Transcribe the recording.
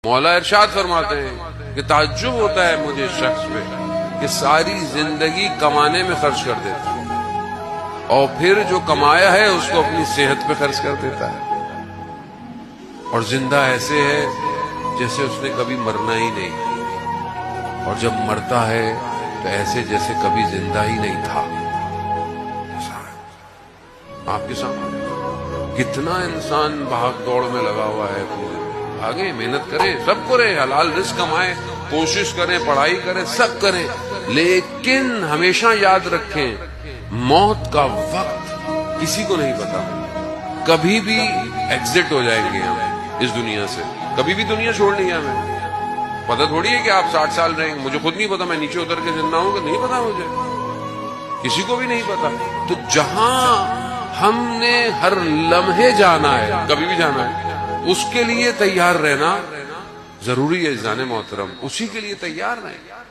مولا ارشاد فرماتے ہیں کہ تعجب ہوتا ہے مجھے شخص پہ کہ ساری زندگی کمانے میں خرچ کر دیتا ہے اور پھر جو کمایا ہے اس کو اپنی صحت پہ خرچ کر دیتا ہے، اور زندہ ایسے ہے جیسے اس نے کبھی مرنا ہی نہیں، اور جب مرتا ہے تو ایسے جیسے کبھی زندہ ہی نہیں تھا۔ آپ کے سامنے کتنا انسان بھاگ دوڑ میں لگا ہوا ہے، آگے محنت کریں، سب کریں، حلال رزق کمائیں، کوشش کریں، پڑھائی کریں، سب کریں، لیکن ہمیشہ یاد رکھیں موت کا وقت کسی کو نہیں پتا، کبھی بھی ایگزٹ ہو جائیں گے ہم اس دنیا سے، کبھی بھی دنیا چھوڑنی ہے ہمیں، پتہ تھوڑی ہے کہ آپ 60 سال رہیں گے، مجھے خود نہیں پتا میں نیچے اتر کے زندہ ہوں گا، نہیں پتا مجھے، کسی کو بھی نہیں پتا۔ تو جہاں ہم نے ہر لمحے جانا ہے، کبھی بھی جانا ہے، اس کے لیے تیار رہنا ضروری ہے۔ جانے محترم اسی کے لیے تیار رہیں۔